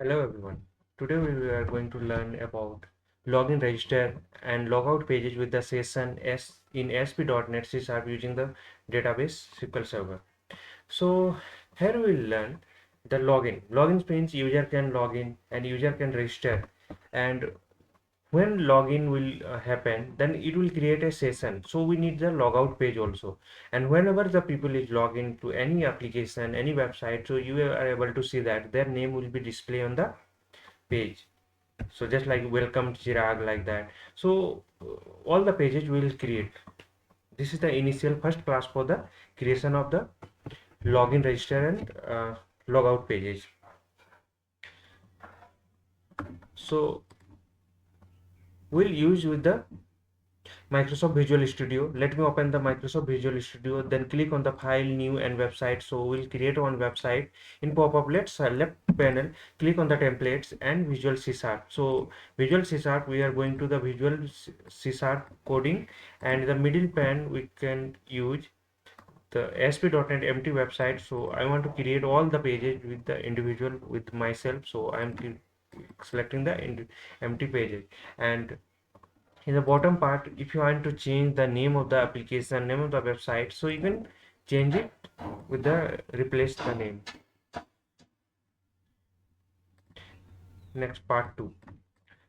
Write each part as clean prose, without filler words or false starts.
Hello everyone. Today we are going to learn about login, register and logout pages with the session S in ASP.NET C# using the database SQL Server. So here we will learn the login. Login means user can log in and user can register, and when login will happen, then it will create a session. So we need the logout page also, and whenever the people is log in to any application, any website, so you are able to see that their name will be displayed on the page. So just like welcome Chirag, like that. So all the pages we will create. This is the initial first class for the creation of the login, register and logout pages. So we'll use with the Microsoft Visual Studio. Let me open the Microsoft Visual Studio, then click on the file, new and website. So we'll create one website. In pop-up, let's left panel, click on the templates and Visual C#. So Visual C#, we are going to the Visual C# coding, and the middle pane we can use the ASP.NET empty website. So I want to create all the pages with the individual with myself. So I'm selecting the empty pages, and in the bottom part, if you want to change the name of the application, name of the website, so you can change it with the replace the name. Next, part 2.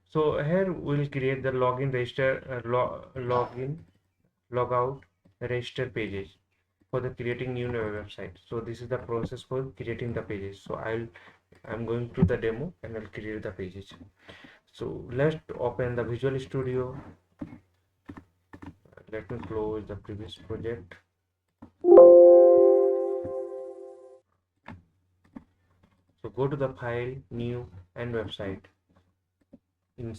So here we'll create the login, register, login, logout, register pages for the creating new website. So this is the process for creating the pages. So I'm going to the demo and I'll create the pages. So let's open the Visual Studio. Let me close the previous project. So go to the file, new and website. In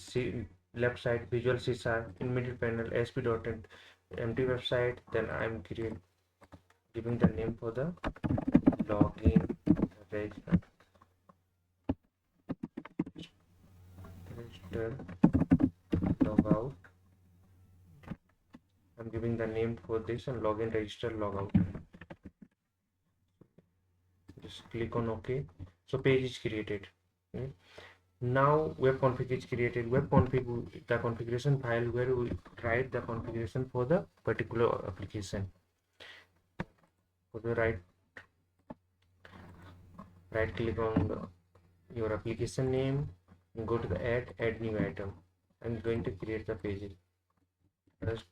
left side, Visual C#, in middle panel, ASP.NET empty website. Then I'm giving the name for the login, register, logout. I'm giving the name for this and login, register, logout. Just click on OK. So page is created. Okay. Now web config is created. Web config, the configuration file where we write the configuration for the particular application. For the right click on your application name, go to the add new item. I'm going to create the pages. First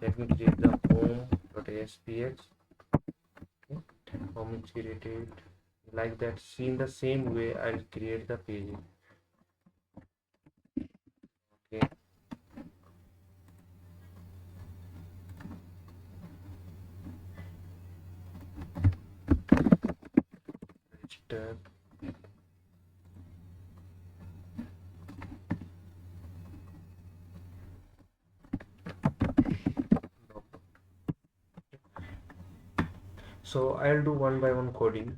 let me create the home.aspx. Okay. Home is created like that. See, in the same way I'll create the page. Okay. Register. So I'll do one by one coding.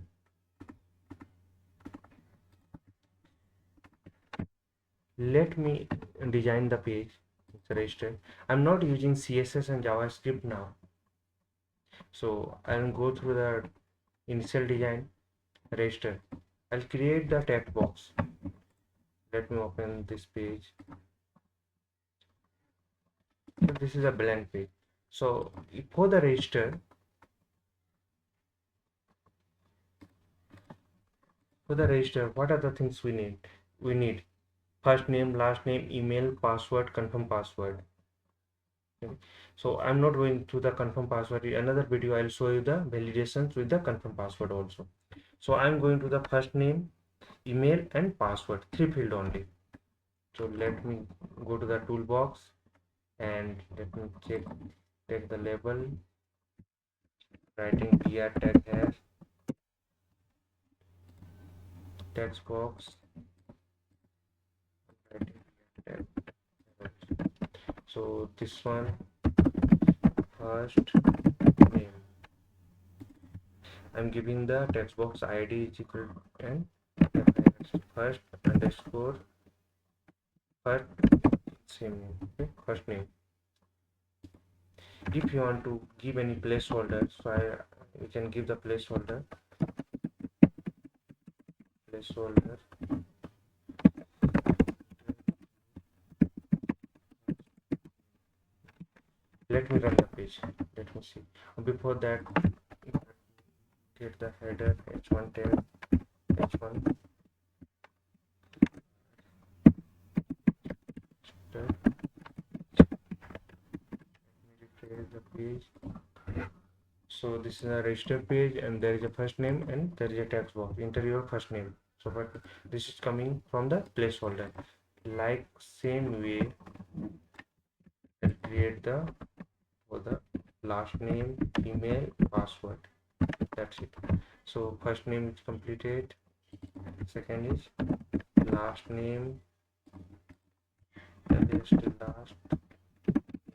Let me design the page. It's registered. I'm not using CSS and JavaScript now. So I'll go through the initial design, register. I'll create the text box. Let me open this page. So this is a blank page. So for the register, what are the things we need? We need first name, last name, email, password, confirm password. Okay. So I'm not going to the confirm password. In another video I'll show you the validations with the confirm password also. So I'm going to the first name, email and password, 3 field only. So let me go to the toolbox and let me take the label, writing br tag here, text box, writing tag. So this one, first name, I'm giving the text box ID is equal to and first underscore first same name. Okay, first name. If you want to give any placeholder, so you can give the placeholder placeholder. Let me run the page. Let me see. Before that, get the header h1 tag h1 tag. Refresh the page. So this is a register page, and there is a first name and there is a text box. Enter your first name. So but this is coming from the placeholder. Like same way, I'll create the for the last name, email, password. That's it. So first name is completed. Second is last name, and there's the last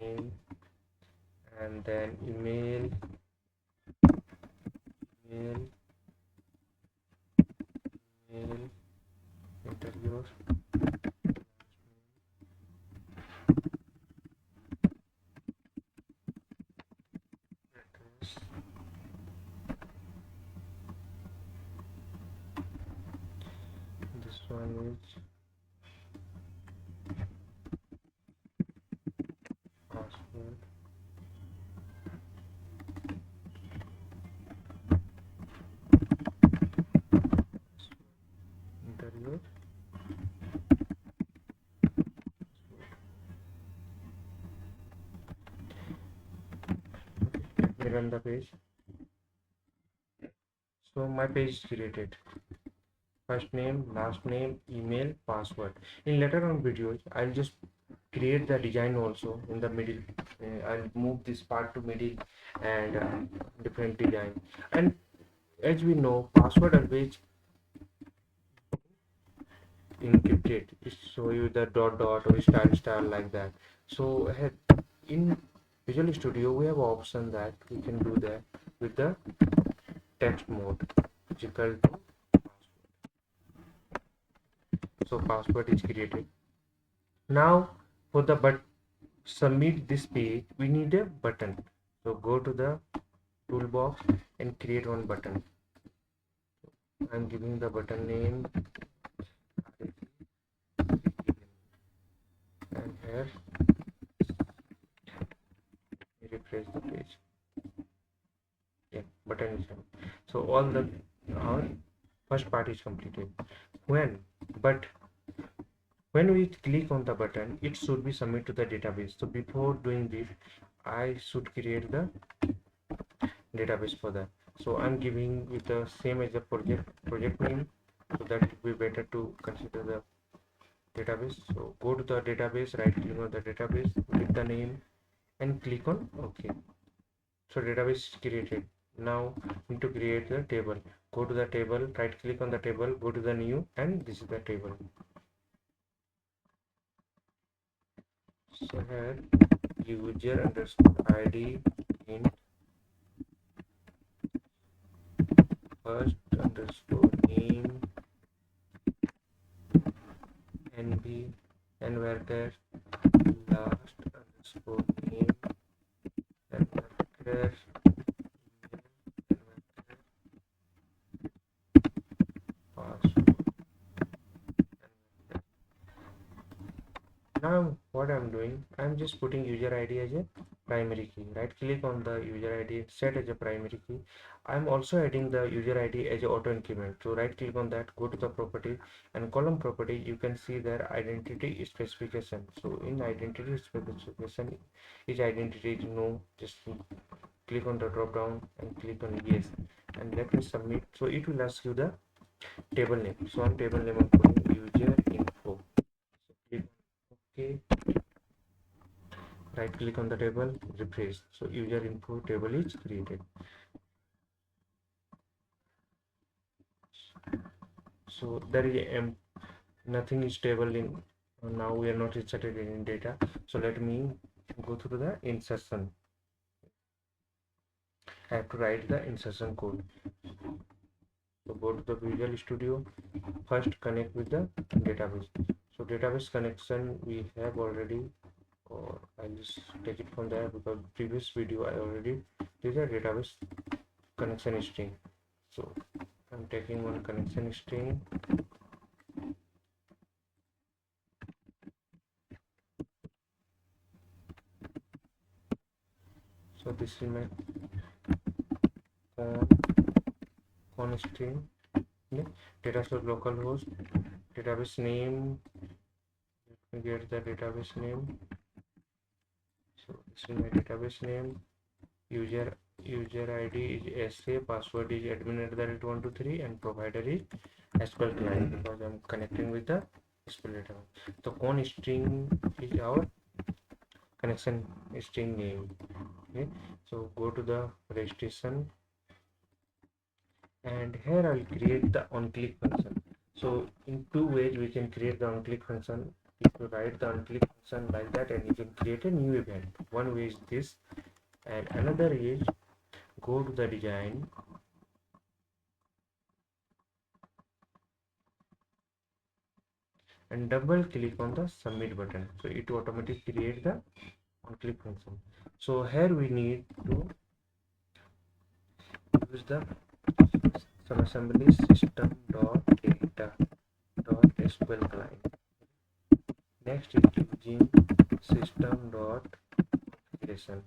name, and then email, email, email. Enter your address. This one is password. Enter your let me run the page. So my page is created. First name, last name, email, password. In later on videos, I'll just create the design also in the middle. I'll move this part to middle and different design. And as we know, password always encrypted. It show you the dot dot or star like that. So in Visual Studio, we have option that we can do that with the text mode, which is equal to so password is created. Now for the submit this page, we need a button. So go to the toolbox and create one button. I'm giving the button name and here refresh the page. Yeah, button is done. So all the our first part is completed. But when we click on the button, it should be submitted to the database. So before doing this, I should create the database for that. So I'm giving it the same as the project name, so that it will be better to consider the database. So go to the database, right click on the database, click the name and click on OK. So database is created. Now need to create the table. Go to the table, right click on the table, go to the new, and this is the table. So here user underscore id int first underscore name nb and varchar last underscore name and varchar password. Now what I'm doing, I'm just putting user ID as a primary key. Right click on the user ID, set as a primary key. I'm also adding the user ID as a auto increment. So right click on that, go to the property and column property, you can see their identity specification. So in identity specification, each identity is no, just click on the drop down and click on yes and let me submit. So it will ask you the table name. So on table name I'm putting user info. So click OK. Right click on the table, refresh. So user info table is created. So there is nothing is stable in now. We are not inserted in data. So let me go through the insertion. I have to write the insertion code. So go to the Visual Studio. First connect with the database. So database connection we have already, or I'll just take it from there because previous video I already did a database connection string. So I'm taking one connection string. So this is my con string. Yeah. Data source localhost, database name. Get the database name. So this is my database name. User ID is SA, password is admin@123, and provider is SQL client because I'm connecting with the SQL database. So con string is our connection string name. Okay, so go to the registration, and here I'll create the onClick function. So in two ways we can create the onClick function. If you write the onClick function like that, and you can create a new event. One way is this, and another is go to the design, and double click on the submit button, so it automatically create the onClick function. So here we need to use the some assembly system.data.sql client. Next is using system.creation.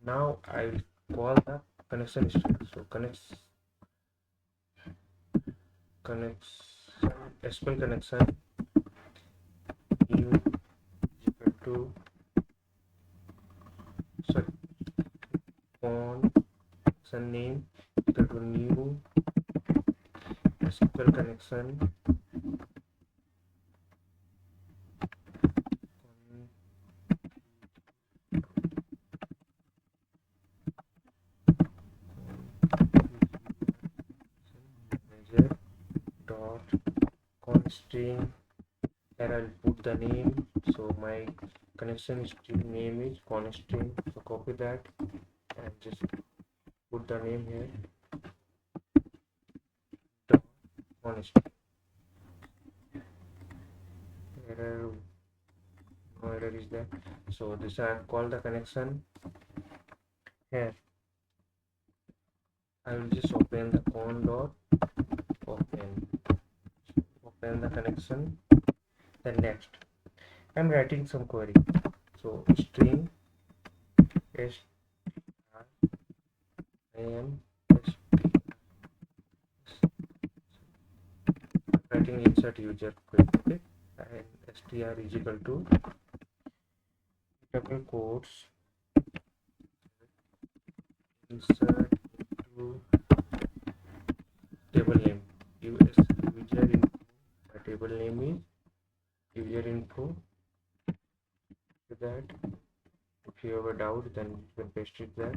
Now I will call the connection string. So connection SQL connection new equal to connection name equal to new SQL connection manager dot constring. Here I'll put the name. So my connection string name is constring. So copy that and just put the name here. Dot constring. Error, no error is there. So this I call the connection. Here I will just open the con dot open the connection. Then next I'm writing some query. So string s I am writing insert user query. Okay, and str is equal to double quotes insert into table name user info. The table name is user info. To that, if you have a doubt, then you can paste it there.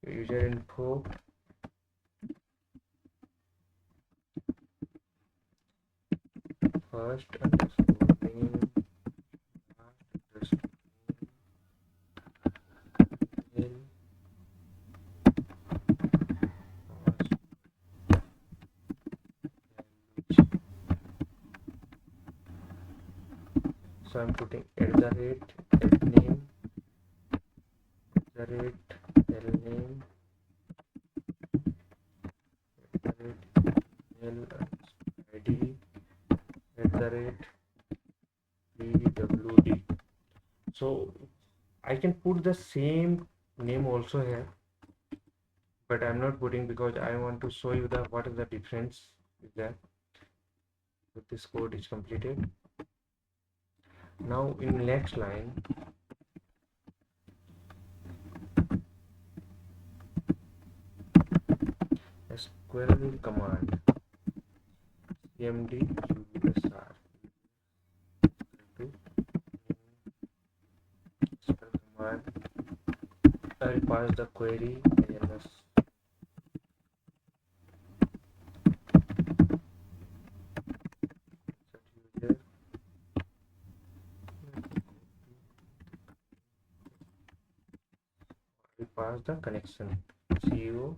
User info first underscore name last underscore name so I'm putting @name @name email ID @pwd. So I can put the same name also here, but I'm not putting because I want to show you the what is the difference is that. So this code is completed. Now in next line SQL command cmd usr to SQL command. I'll pass the query ins user. I'll pass the connection co.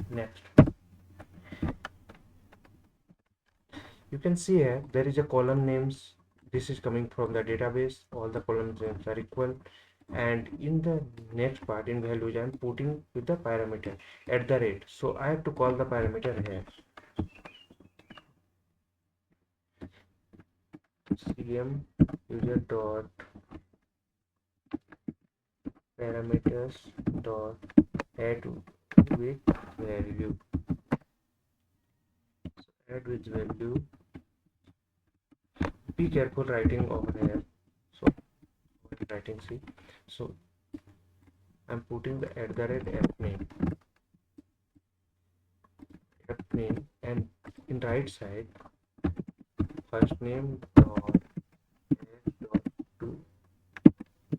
Next, you can see here there is a column names. This is coming from the database. All the column names are equal. and in the next part in values I'm putting with the parameter at the rate. So I have to call the parameter here cm user dot parameters dot add with value. Add with value, be careful writing over here. So writing C, so I'm putting the at the rate f name, and in right side first name dot add dot to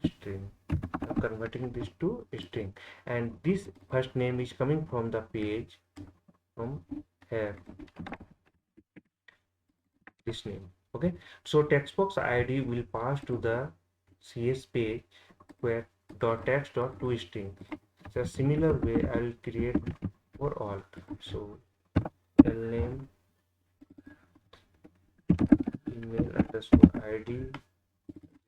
string. I'm converting this to string, and this first name is coming from the page from here, this name. Okay, so textbox id will pass to the cs page where dot text dot to string. It's a similar way I'll create for all. So name email underscore id,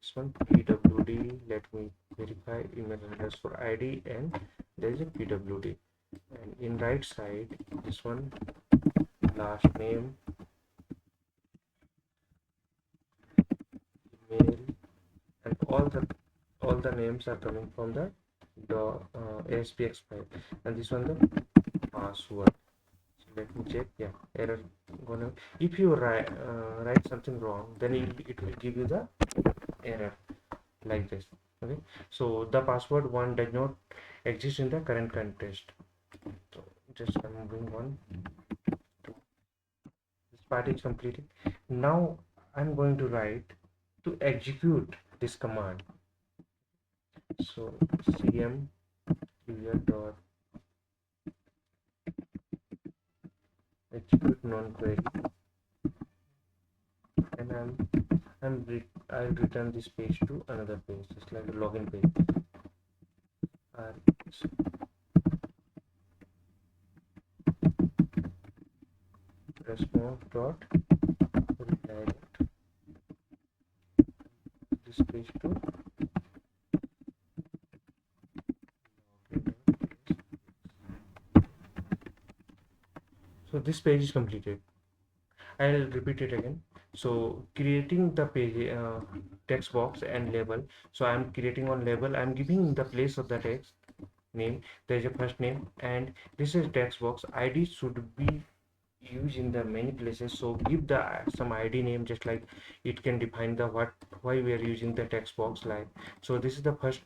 this one pwd, let me verify email underscore id, and there is a pwd, and in right side this one last name email, and all the names are coming from the aspx file, and this one the password. So let me check. Yeah, error gonna, if you write something wrong, then it will give you the error like this. Okay, so the password one does not exist in the current context. So just I'm moving on. This part is completed. Now I'm going to write to execute this command. So cm user dot execute non-query, and I'll return this page to another page, just like a login page. Response dot redirect this page to login.aspx. So this page is completed. I'll repeat it again. So creating the page text box and label. So I'm creating one label. I'm giving the place of the text name. There is a first name, and this is text box. ID should be used in the many places. So give the some ID name, just like it can define the why we are using the text box. Like, so this is the first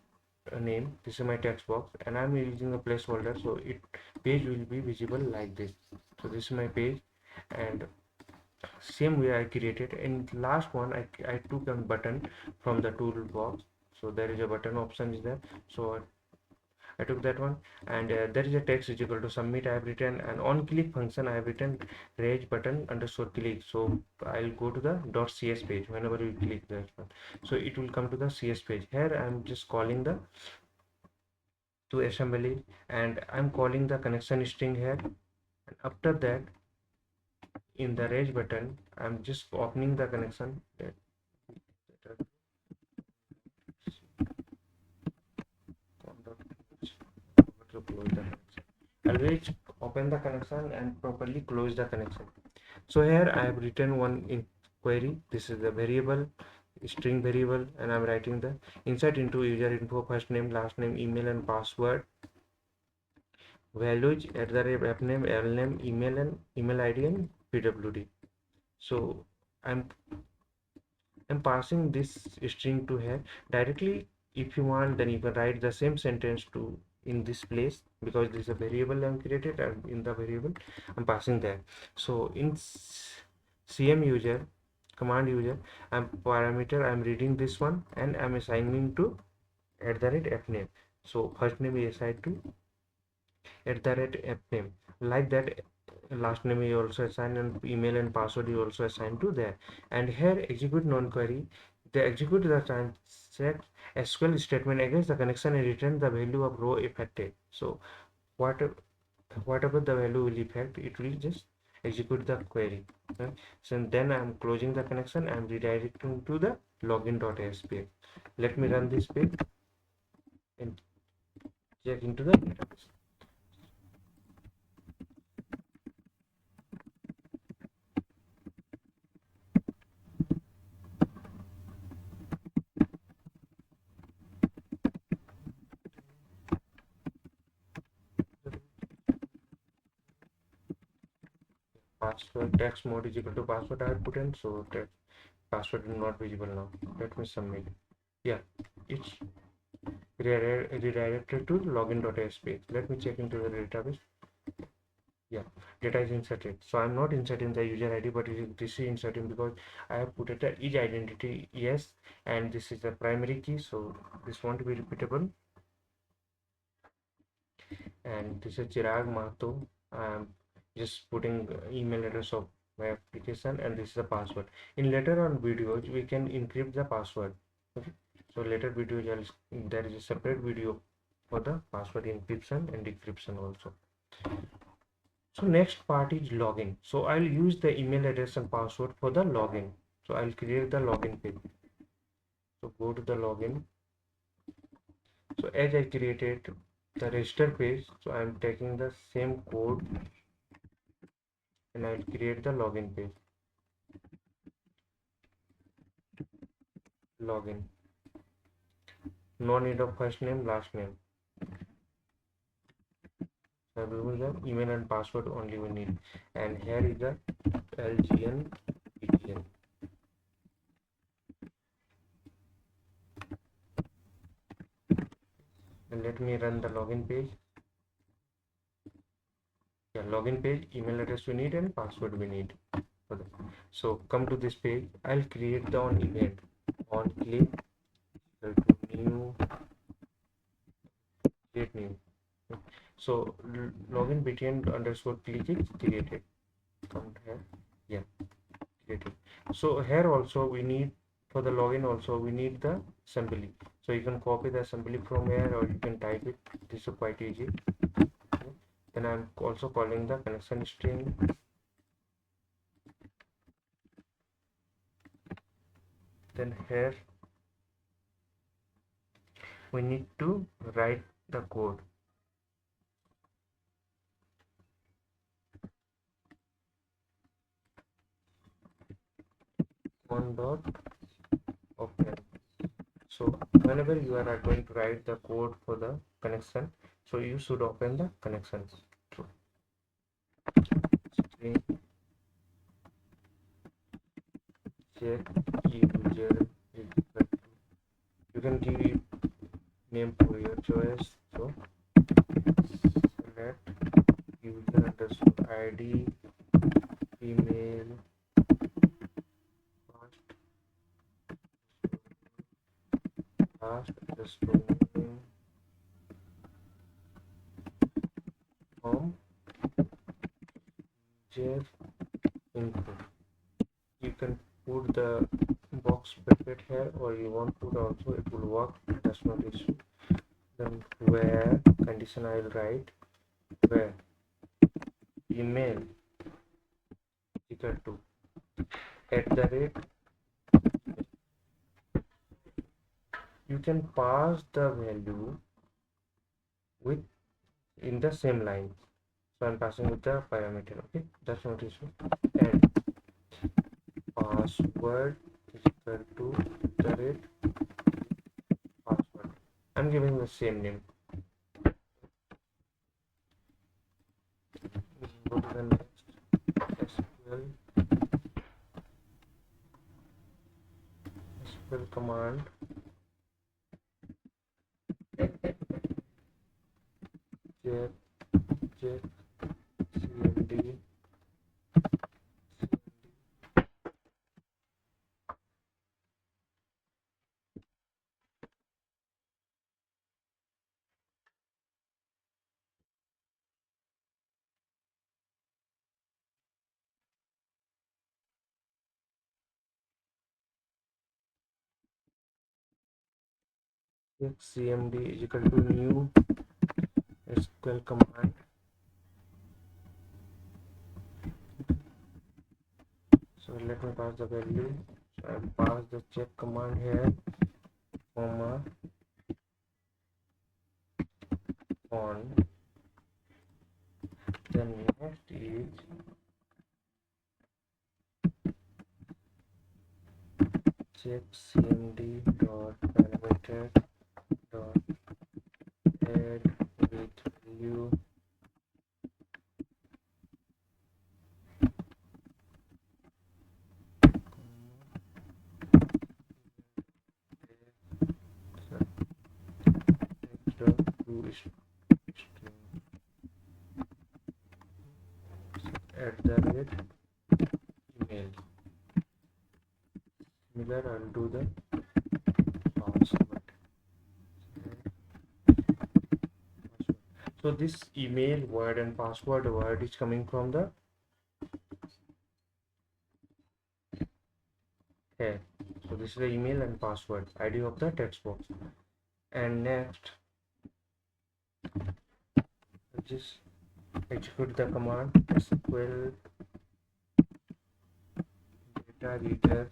name. This is my text box, and I'm using a placeholder. So it page will be visible like this. So this is my page, and same way I created. In last one I took a button from the toolbox. So there is a button option is there, so I took that one, and there is a text is equal to submit. I have written an on click function. I have written reg button underscore click. So I'll go to the .cs page whenever you click that one, so it will come to the cs page. Here I'm just calling the to assembly, and I'm calling the connection string here, and after that in the reg button I'm just opening the connection to close the connection. Always open the connection and properly close the connection. So here I have written one in query. This is the variable, string variable, and I'm writing the insert into user info, first name, last name, email, and password, values at the rate app name, L name, email, and email ID, and pwd. So I'm passing this string to here directly. If you want, then you can write the same sentence to in this place, because this is a variable I'm created, and in the variable I'm passing there. So in cm user command user, I'm parameter, I'm reading this one, and I'm assigning to at the rate f name. So first name is assigned to at the rate f name, like that. Last name you also assign, and email and password you also assign to there. And here execute non-query, they execute the transact SQL statement against the connection and return the value of row affected. So whatever the value will affect, it will just execute the query. Okay? So then I'm closing the connection, I'm redirecting to the login.aspx. Let me run this page. and check into the database. Password text mode is equal to password I have put in, so that password is not visible now. Let me submit. Yeah, it's redirected to Login.aspx. Let me check into the database. Yeah, data is inserted. So I'm not inserting the user ID, but this is inserting because I have put it each identity yes, and this is the primary key, so this won't be repeatable. And this is Chirag Mahto. I'm just putting email address of my application, and this is the password. In later on videos, we can encrypt the password. Okay, so later videos, there is a separate video for the password encryption and decryption also. So next part is login. So I'll use the email address and password for the login. So I'll create the login page. So go to the login. So as I created the register page, so I'm taking the same code and I'll create the login page. Login. No need of first name, last name. So remove the email and password only we need. And here is the LGN BTN. And let me run the login page. Yeah, login page, email address we need and password we need. So come to this page. I'll create the on event. On click, go to new, create new. So login btn underscore click is created. Come here. Yeah, created. So here also we need, for the login also we need the assembly. So you can copy the assembly from here or you can type it. This is quite easy. Then I'm also calling the connection string. Then here we need to write the code. On dot open. So whenever you are going to write the code for the connection, so you should open the connections. So string check user, you can give name for your choice. So select user underscore ID, email, last underscore name, home, Jeff info. You can put the box bracket here or you want to put also, it will work, that's not issue. Then where condition I will write where email equal to at the rate. You can pass the value with in the same line. So I'm passing with the parameter. Okay, that's not issue. And password is equal to the rate password. I'm giving the same name. Go to the next SQL command. Check cmd check cmd is equal to new SQL command. So let me pass the value. So I'll pass the check command here, comma on. Then next is check cmd dot parameter dot add with value dot to string at the rate email. Similar, I'll do the password. So this email word and password word is coming from the here. So this is the email and password ID of the text box. And next, just execute the command SQL data reader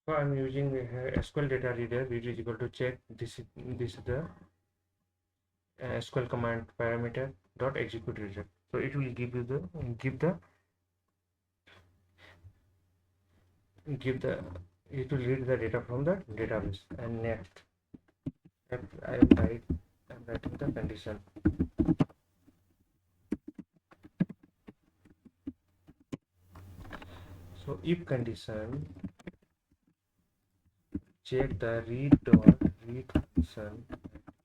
So I'm using SQL data reader, which is equal to check this is the SQL command parameter dot execute reader. So it will give you the give the it will read the data from the database. And next, I'm writing the condition. So if condition check the read function,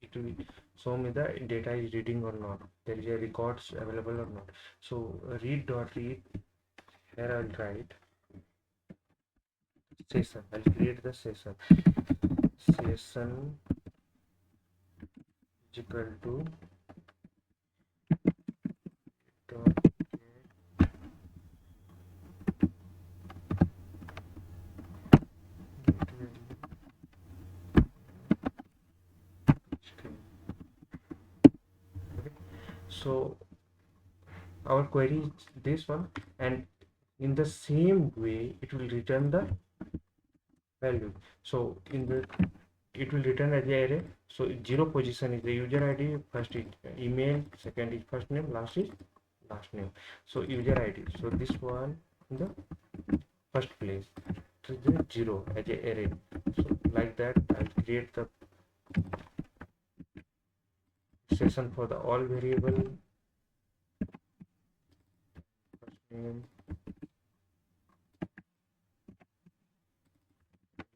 it will show me the data is reading or not, there is a records available or not. So read here I'll write session. I'll create the session is equal to dot so our query is this one, and in the same way it will return the value. So it will return as the array. So 0 position is the user ID, first is email, second is first name, last is last name. So user ID, so this one in the first place, so the 0 as a array. So like that I'll create the session for the all variable, first name,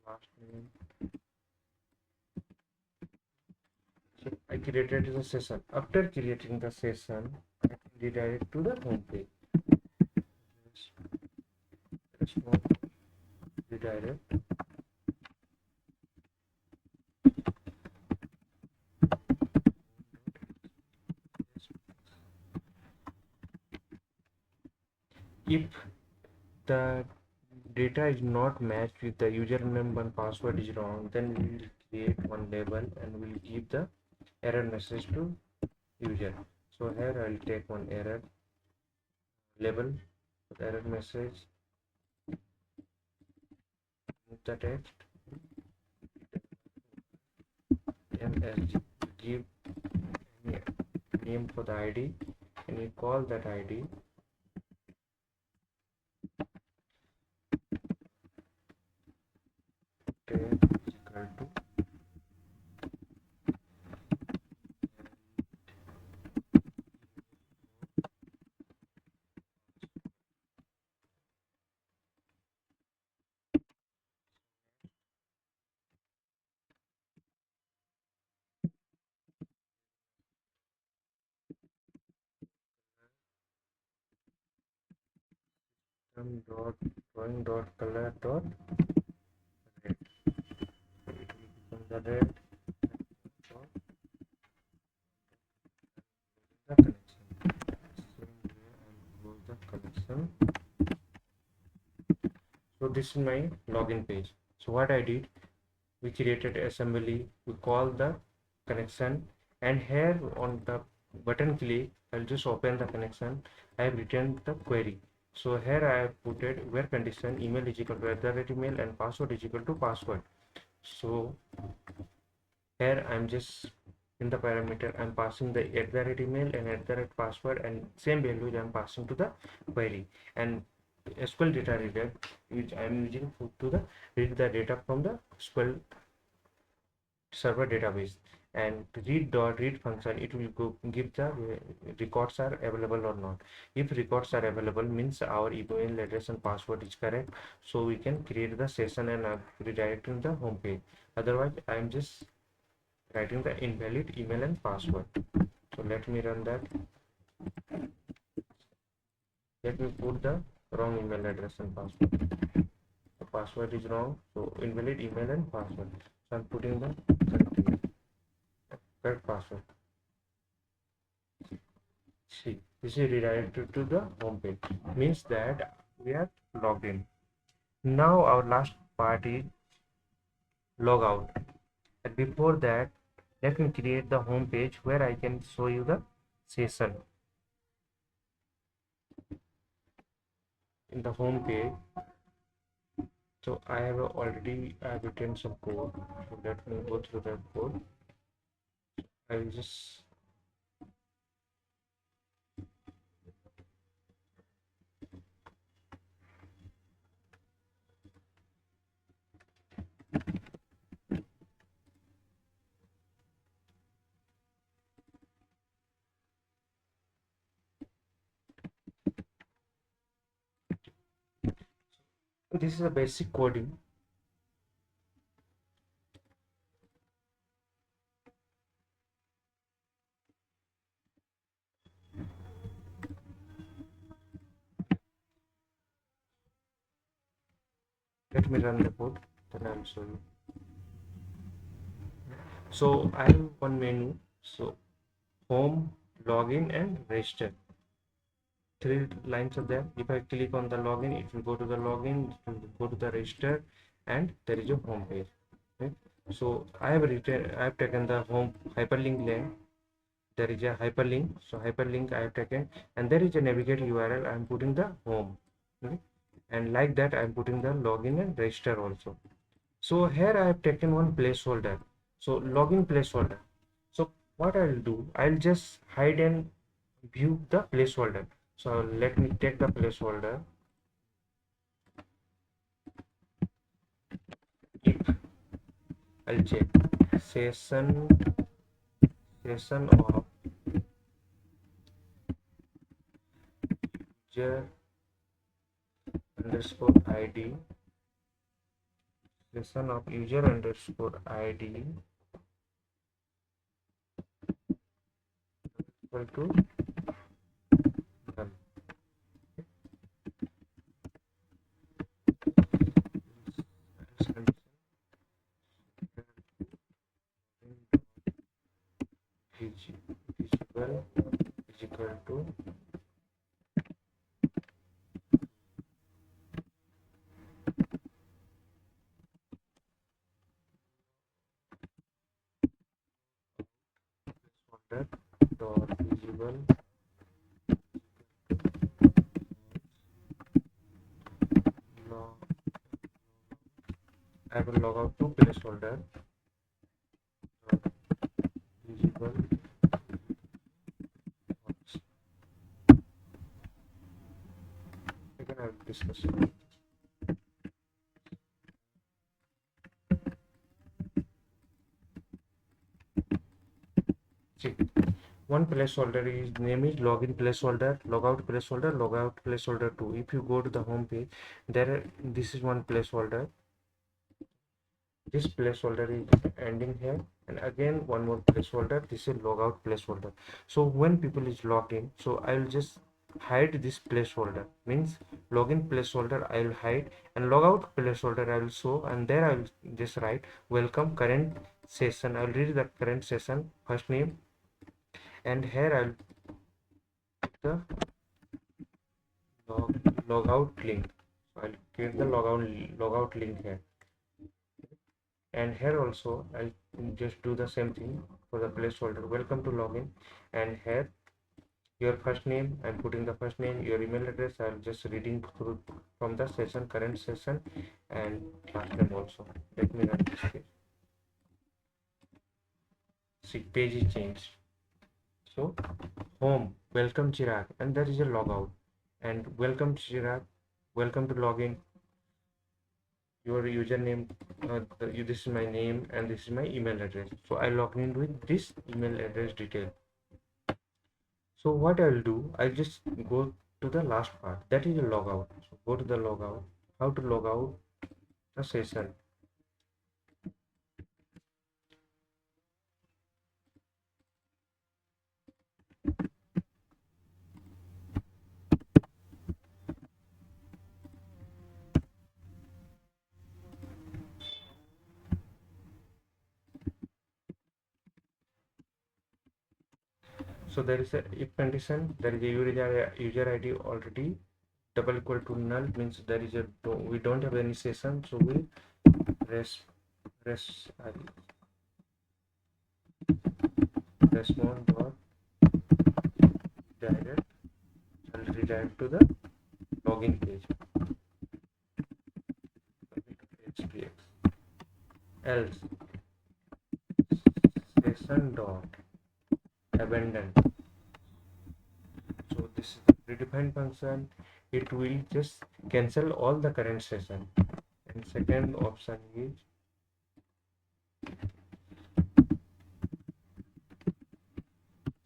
last name. So I created the session. After creating the session, I can redirect to the home page. Redirect. If the data is not matched with the username and password is wrong, then we will create one label and we'll give the error message to user. So here I'll take one error label, error message, the text msg, give name for the ID, and we call that ID is equal to dot drawing dot color dot red. So it will become the red dot the connection. Same way I'll close the connection. So this is my login page. So what I did, we created assembly, we call the connection, and here on the button click, I'll just open the connection. I have written the query. So here I have put it where condition email is equal to @email and password is equal to password. So here I'm just in the parameter I'm passing the @email and @password, and same values I'm passing to the query. And SQL data reader which I'm using to the read the data from the SQL server database, and read function, it will go give the records are available or not. If records are available means our email address and password is correct, so we can create the session and redirect in the home page. Otherwise I am just writing the invalid email and password. So let me run that. Let me put the wrong email address and password. The password is wrong, so invalid email and password. So I'm putting the correct password. See, this is redirected to the home page, means that we are logged in. Now our last part is logout. And before that, let me create the home page where I can show you the session. In the home page, so I have already written some code. So let me go through that code. I will just this is a basic coding. Let me run the code, then I'll show you. So I have one menu. So home, login, and register. Three lines are there. If I click on the login, it will go to the login, it will go to the register, and there is a home page. Okay? So I have taken the home hyperlink link. There is a hyperlink. So hyperlink I have taken, and there is a navigate URL. I am putting the home. Okay? And like that, I am putting the login and register also. So here I have taken one placeholder. So login placeholder. So what I'll do, I'll just hide and view the placeholder. So let me take the placeholder. If I'll check session of user underscore id, session of user underscore id equal to null. Visible is equal to placeholder dot visible. I will log out to placeholder dot visible. Again, I will discuss it. See, one placeholder is name is login placeholder, logout placeholder, logout placeholder 2. If you go to the home page, there this is one placeholder. This placeholder is ending here, and again one more placeholder. This is logout placeholder. So when people is logged in, so I will just hide this placeholder. Means login placeholder I will hide, and logout placeholder I will show, and there I will just write welcome current session. I will read the current session first name, and here I will put the logout link. So I'll create the logout link here, And here also I'll just do the same thing for the placeholder, welcome to login. And here your first name, I'm putting the first name, your email address, I'm just reading through from the session, current session, and last name also. Let me run this page. See, page is changed. So home, welcome Chirag, and there is a logout. And welcome Chirag, welcome to login. Your username, this is my name and this is my email address. So I log in with this email address detail. So what I'll do, I'll just go to the last part, that is a logout. So go to the logout, how to log out the session. So there is a if condition, there is a user ID already double equal to null, means there is a we don't have any session, so we res respond dot direct and redirect to the login page. HPX. Else session dot abandon. So this is the predefined function. It will just cancel all the current session. And second option is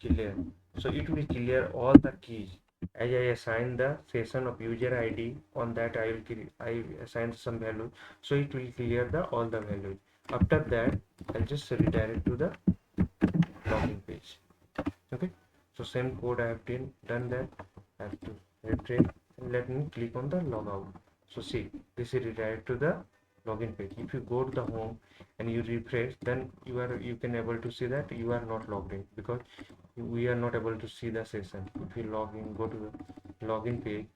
clear. So it will clear all the keys. As I assign the session of user ID, on that I assign some value. So it will clear the all the values. After that, I'll just redirect to the login page. Okay. So same code I have done that. I have to retrieve and let me click on the logout. So see, this is redirect to the login page. If you go to the home and you refresh, then you can able to see that you are not logged in, because we are not able to see the session. If you log in, go to the login page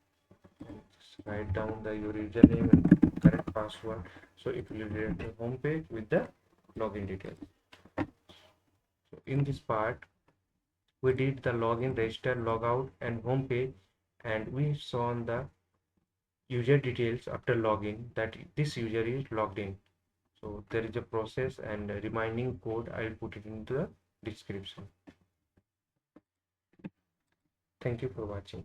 and just write down your username and correct password. So it will redirect to the home page with the login details. So in this part, we did the login, register, logout, and home page, and we saw on the user details after login that this user is logged in. So there is a process and a reminding code. I'll put it into the description. Thank you for watching.